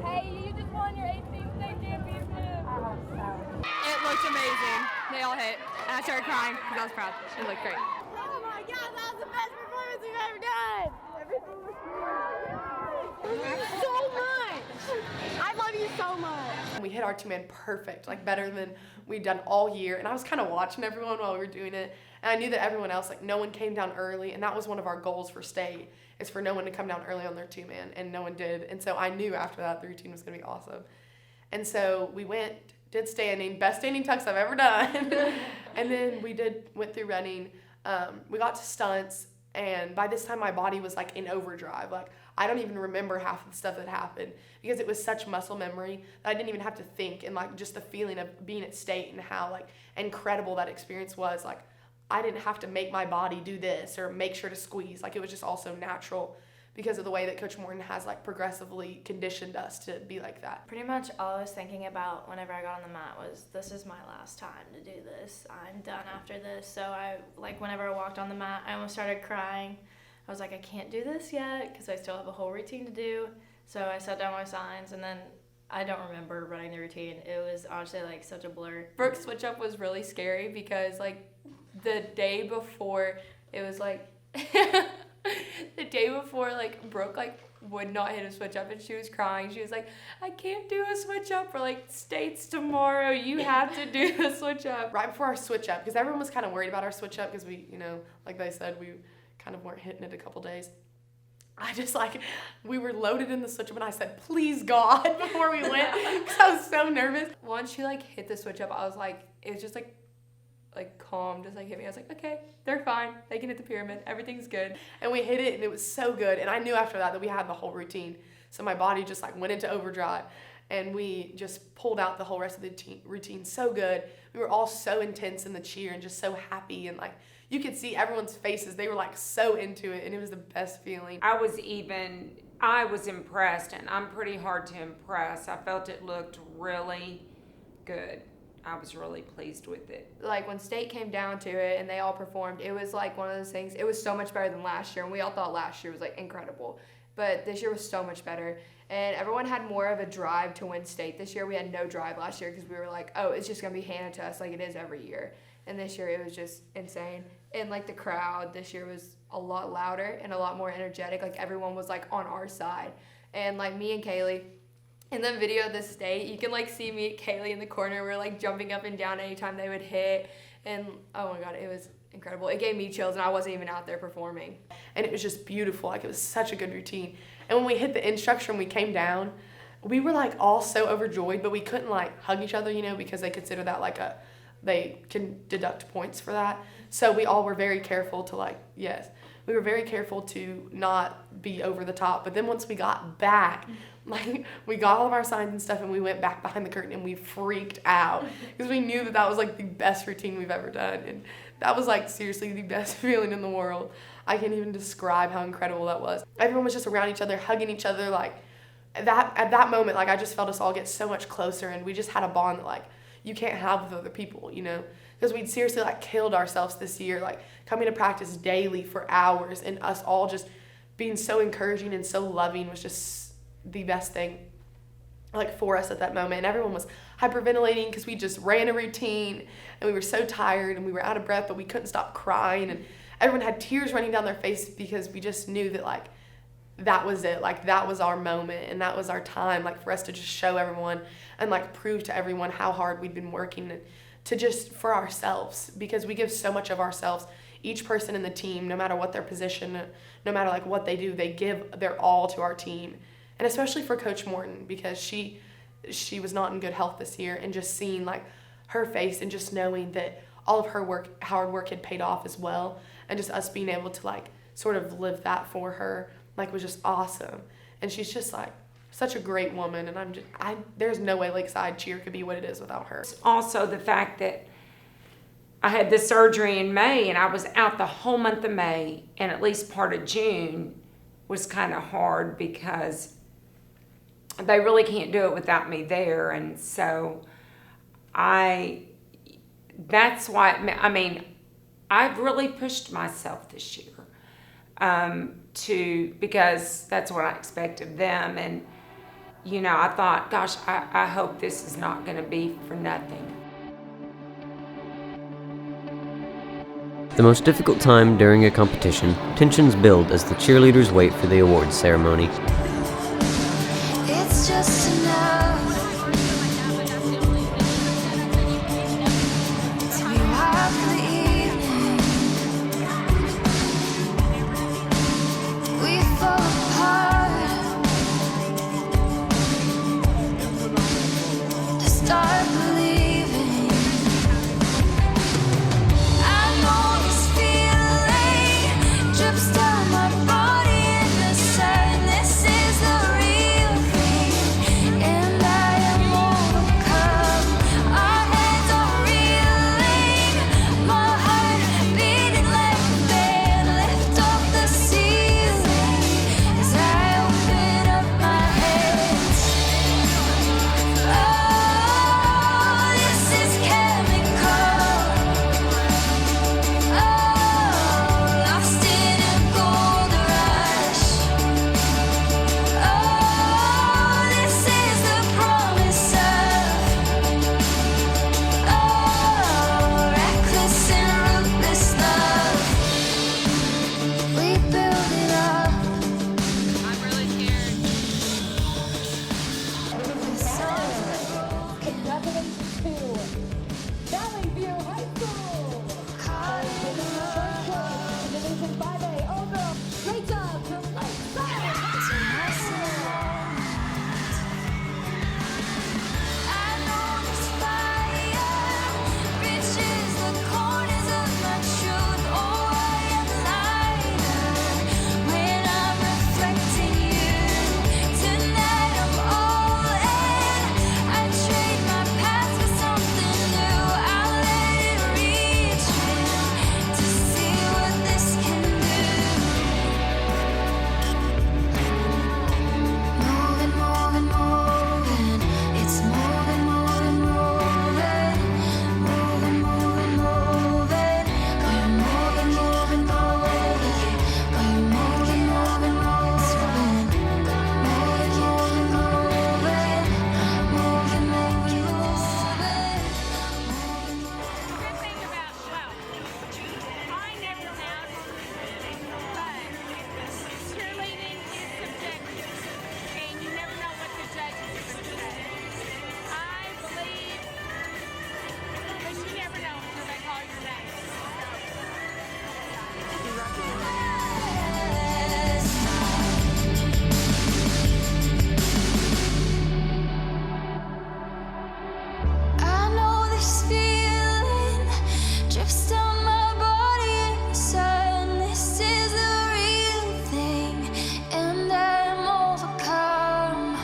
Hey, you just won your 18th state championship. I hope so. It looked amazing. They all hit, and I started crying because I was proud. It looked great. Oh my God, that was the best performance we've ever done. Everything was so much. I love you so much. We hit our two-man perfect, like better than we'd done all year. And I was kind of watching everyone while we were doing it. And I knew that everyone else, like no one came down early. And that was one of our goals for state, is for no one to come down early on their two-man. And no one did. And so I knew after that the routine was going to be awesome. And so we did standing, best standing tucks I've ever done. And then we went through running. We got to stunts. And by this time my body was like in overdrive. Like I don't even remember half of the stuff that happened because it was such muscle memory that I didn't even have to think, and like just the feeling of being at state and how like incredible that experience was. Like I didn't have to make my body do this or make sure to squeeze. Like it was just all so natural because of the way that Coach Morton has like progressively conditioned us to be like that. Pretty much all I was thinking about whenever I got on the mat was, this is my last time to do this. I'm done after this. So whenever I walked on the mat, I almost started crying. I was like, I can't do this yet because I still have a whole routine to do. So I set down my signs, and then I don't remember running the routine. It was honestly like such a blur. Brooke's switch up was really scary because like the day before, it was like the day before, like Brooke like would not hit a switch up, and she was crying. She was like, I can't do a switch up for like states tomorrow. You have to do a switch up. Right before our switch up, because everyone was kind of worried about our switch up because we, like they said, we kind of weren't hitting it a couple days. I just we were loaded in the switch up, and I said, please God, before we went, because I was so nervous. Once she hit the switch up, I was like, it was just like calm, just hit me. I was like, okay, they're fine. They can hit the pyramid. Everything's good. And we hit it, and it was so good. And I knew after that we had the whole routine. So my body just went into overdrive, and we just pulled out the whole rest of the routine so good. We were all so intense in the cheer and just so happy, and you could see everyone's faces. They were so into it, and it was the best feeling. I was impressed, and I'm pretty hard to impress. I felt it looked really good. I was really pleased with it. When state came down to it and they all performed, it was one of those things. It was so much better than last year, and we all thought last year was incredible. But this year was so much better, and everyone had more of a drive to win state. This year we had no drive last year because we were oh, it's just going to be handed to us like it is every year. And this year it was just insane. And the crowd this year was a lot louder and a lot more energetic. Everyone was on our side. And me and Kaylee, in the video of the state, you can see me and Kaylee in the corner. We're jumping up and down anytime they would hit. And oh my God, it was incredible. It gave me chills, and I wasn't even out there performing. And it was just beautiful. It was such a good routine. And when we hit the instructor and we came down, we were all so overjoyed, but we couldn't hug each other, because they consider that they can deduct points for that. So we all were very careful to we were very careful to not be over the top. But then once we got back, we got all of our signs and stuff, and we went back behind the curtain, and we freaked out because we knew that was the best routine we've ever done. And that was seriously the best feeling in the world. I can't even describe how incredible that was. Everyone was just around each other, hugging each other. At that moment, I just felt us all get so much closer, and we just had a bond that you can't have with other people, because we'd seriously killed ourselves this year, coming to practice daily for hours, and us all just being so encouraging and so loving was just the best thing for us at that moment. And everyone was hyperventilating because we just ran a routine, and we were so tired, and we were out of breath, but we couldn't stop crying, and everyone had tears running down their face because we just knew that that was it. That was our moment, and that was our time, for us to just show everyone and prove to everyone how hard we'd been working to just for ourselves, because we give so much of ourselves. Each person in the team, no matter what their position, no matter what they do, they give their all to our team. And especially for Coach Morton, because she was not in good health this year, and just seeing her face and just knowing that all of her hard work had paid off as well, and just us being able to sort of live that for her was just awesome. And she's just such a great woman, and there's no way Lakeside cheer could be what it is without her. Also the fact that I had the surgery in May and I was out the whole month of May, and at least part of June was kind of hard because they really can't do it without me there. And so that's why, I mean, I've really pushed myself this year because that's what I expect of them. And, you know, I thought, gosh, I hope this is not going to be for nothing. The most difficult time during a competition, tensions build as the cheerleaders wait for the awards ceremony. It's just enough to be wild for the evening. We fall apart to start believing. I know this feeling drips down my body in the sun. This is the real thing, and I am overcome. Our heads are reeling, my heart beating like a band. Lift up the ceiling as I open up my hands. Oh, this is chemical. Oh, lost in a gold rush. Oh, this is the promise of reckless and ruthless love. We build it up. I'm really scared. Congratulations to Valley View High School. Division 5A all girls. Great job to Lakeside. I know this fire reaches the corners of my truth. Oh, I am lighter when I'm reflecting you. Tonight I'm all in. I trade my past for something new. I'll let it reach me to see what this can do. Moving, moving, moving. It's moving, moving, moving. Moving, moving, moving. We're moving, moving, moving. We're moving, moving, moving. Moving, moving, moving. Moving, moving, moving. Good thing about, well, I never have, but cheerleading is subjective, and you never know what the judges are going to say. I believe, but you never know until they call your name. I know this feeling drifts down my body in the sun. This is the real thing, and I'm overcome.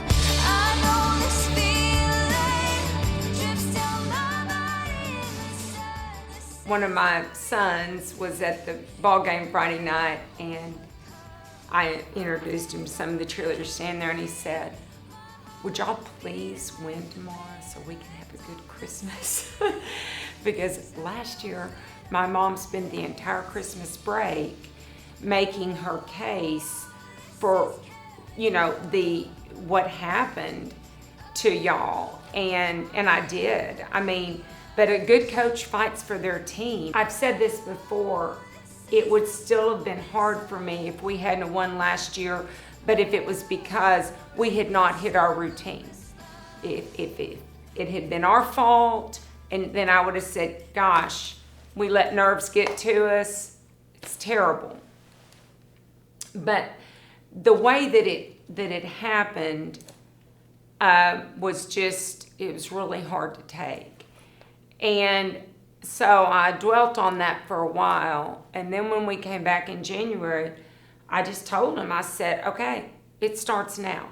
I know this feeling drifts down my body in the sun. One of my sons was at the ball game Friday night, and I introduced him to some of the cheerleaders standing there, and he said, "Would y'all please win tomorrow so we can have a good Christmas?" Because last year, my mom spent the entire Christmas break making her case for, you know, what happened to y'all, and I did. I mean, but a good coach fights for their team. I've said this before, it would still have been hard for me if we hadn't won last year, but if it was because we had not hit our routine. If it had been our fault, and then I would have said, gosh, we let nerves get to us. It's terrible. But the way that it happened was just, it was really hard to take. And so I dwelt on that for a while. And then when we came back in January, I just told him, I said, okay, it starts now.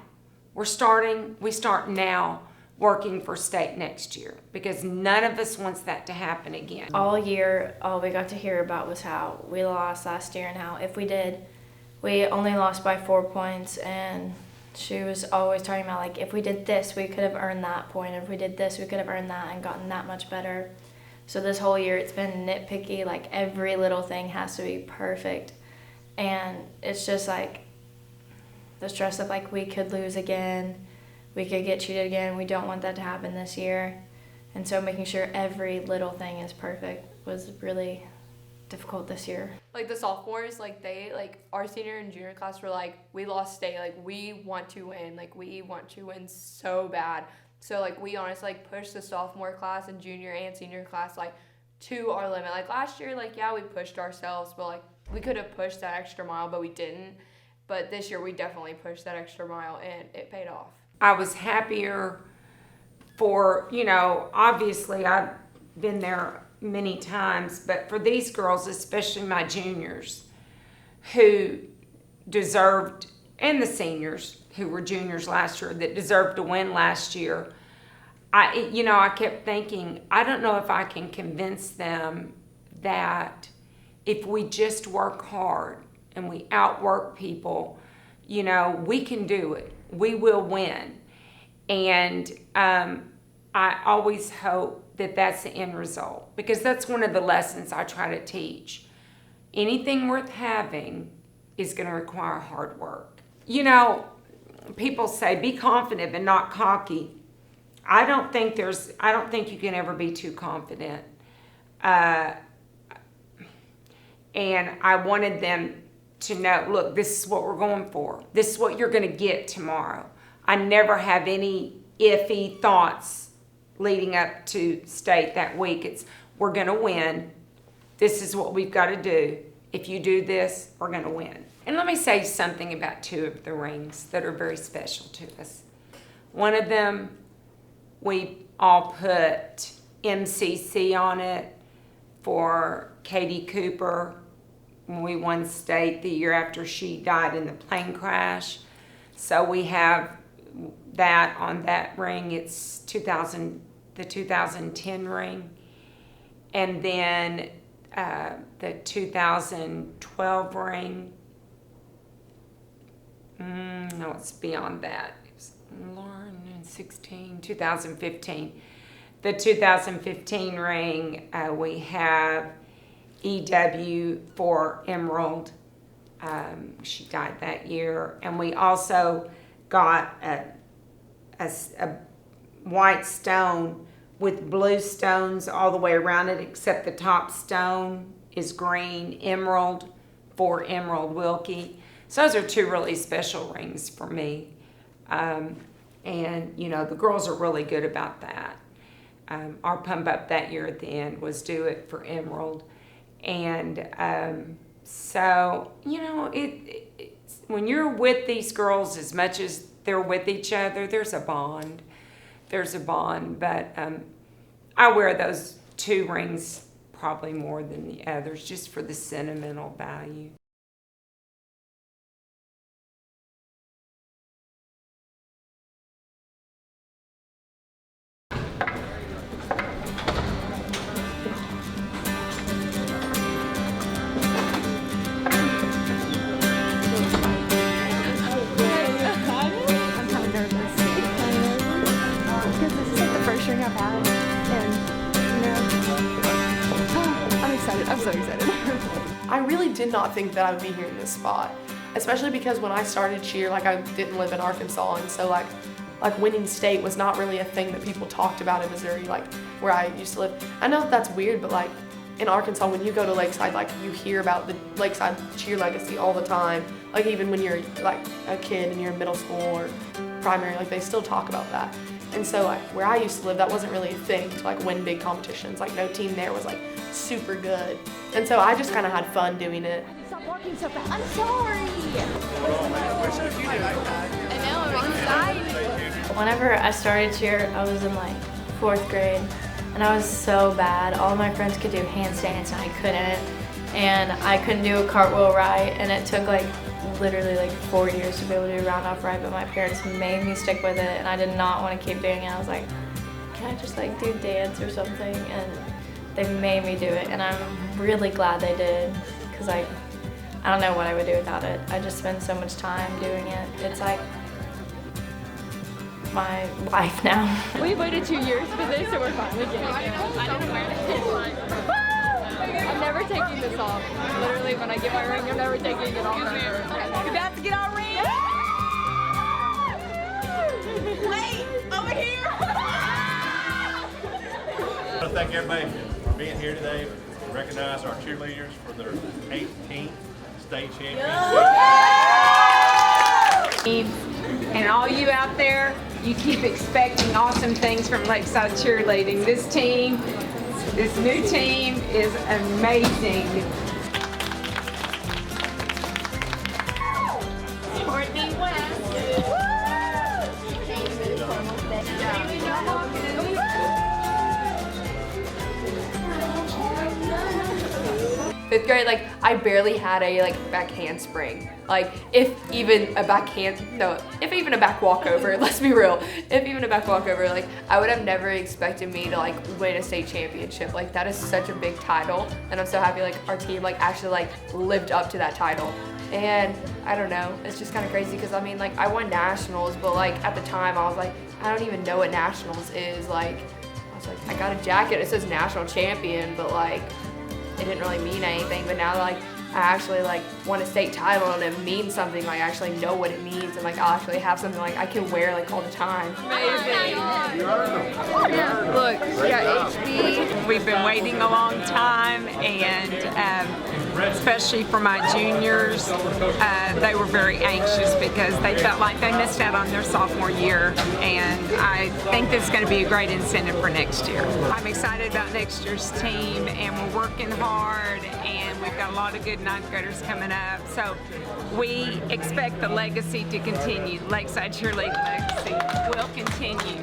we start now working for state next year, because none of us wants that to happen again. All year, all we got to hear about was how we lost last year and how if we did, we only lost by 4 points, and she was always talking about like, if we did this, we could have earned that point. If we did this, we could have earned that and gotten that much better. So this whole year it's been nitpicky, like every little thing has to be perfect. And it's just like the stress of like, we could lose again, we could get cheated again. We don't want that to happen this year. And so making sure every little thing is perfect was really difficult this year. Like the sophomores, like they, like our senior and junior class were like, we lost state, like we want to win, like we want to win so bad. So like we honestly like pushed the sophomore class and junior and senior class like to our limit. Like last year, like yeah, we pushed ourselves, but like we could have pushed that extra mile, but we didn't. But this year we definitely pushed that extra mile and it paid off. I was happier for, you know, obviously I've been there many times, but for these girls, especially my juniors, who deserved, and the seniors who were juniors last year that deserved to win last year, I kept thinking, I don't know if I can convince them that if we just work hard and we outwork people, you know, we can do it. We will win. And I always hope that that's the end result, because that's one of the lessons I try to teach. Anything worth having is going to require hard work. You know, people say be confident but not cocky. I don't think you can ever be too confident. And I wanted them to know, look, this is what we're going for. This is what you're going to get tomorrow. I never have any iffy thoughts leading up to state that week. It's, we're going to win. This is what we've got to do. If you do this, we're going to win. And let me say something about two of the rings that are very special to us. One of them, we all put MCC on it for Katie Cooper when we won state the year after she died in the plane crash. So we have that on that ring. It's the 2010 ring. And then the 2012 ring. No, it's beyond that. It was Lauren in 2015. The 2015 ring, we have EW for Emerald. She died that year. And we also got a white stone with blue stones all the way around it, except the top stone is green, Emerald for Emerald Wilkie. So those are two really special rings for me. And, you know, the girls are really good about that. Our pump up that year at the end was do it for Emerald. And so, you know, it's, when you're with these girls as much as they're with each other, there's a bond. There's a bond. But I wear those two rings probably more than the others, just for the sentimental value. I really did not think that I would be here in this spot, especially because when I started cheer, like I didn't live in Arkansas, and so like winning state was not really a thing that people talked about in Missouri, like where I used to live. I know that's weird, but like in Arkansas, when you go to Lakeside, like you hear about the Lakeside cheer legacy all the time. Like even when you're like a kid and you're in middle school or primary, like they still talk about that. And so like where I used to live, that wasn't really a thing to like win big competitions. Like no team there was like super good. And so I just kind of had fun doing it. Stop walking so fast. I'm sorry. I know, I'm excited. Whenever I started cheer, I was in like 4th grade, and I was so bad. All my friends could do handstands and I couldn't, and I couldn't do a cartwheel right, and it took like wanted literally like 4 years to be able to do round off right, but my parents made me stick with it, and I did not want to keep doing it. I was like, can I just like do dance or something? And they made me do it, and I'm really glad they did, because I don't know what I would do without it. I just spend so much time doing it. It's like my life now. We waited 2 years for this, so we're finally getting it. I didn't wear this. I'm never taking this off. Literally, when I get my ring, I'm never taking it off. We're about to get our ring. Wait, over here. I want to thank everybody for being here today. To recognize our cheerleaders for their 18th state championship. And all you out there, you keep expecting awesome things from Lakeside cheerleading. This team, this new team is amazing. Courtney West. Fifth grade, like, I barely had a like back handspring. Like, if even a back walkover, let's be real. If even a back walkover, like, I would have never expected me to like win a state championship. Like, that is such a big title, and I'm so happy like our team like actually like lived up to that title. And I don't know, it's just kind of crazy because I mean, like, I won nationals, but like at the time I was like, I don't even know what nationals is. Like, I was like, I got a jacket, it says national champion, but like, it didn't really mean anything. But now like I actually like won a state title and it means something, like I actually know what it means, and like I'll actually have something like I can wear like all the time. Amazing. Look, we got HB. We've been waiting a long time, and especially for my juniors, they were very anxious because they felt like they missed out on their sophomore year, and I think this is going to be a great incentive for next year. I'm excited about next year's team, and we're working hard, and we've got a lot of good ninth graders coming up, so we expect the legacy to continue. Lakeside cheerleading legacy will continue.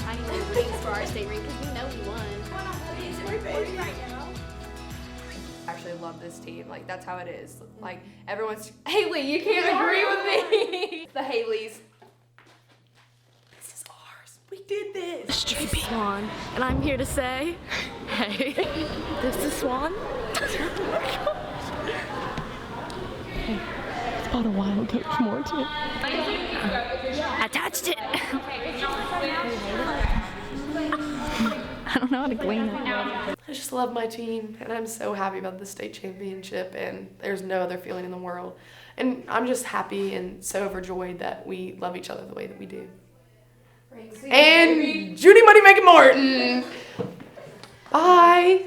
tiny little rings for our state ring because we know we won. Right now. I actually love this team. Like, that's how it is. Like, everyone's, Haley, you can't agree with me. The Haleys. This is ours. We did this. Streepey Swan, and I'm here to say, hey, this is Swan. It's about a wild Coach Morton. I touched it. I don't know how to clean it. I just love my team, and I'm so happy about the state championship, and there's no other feeling in the world. And I'm just happy and so overjoyed that we love each other the way that we do. And Judy Money Making Morton. Bye.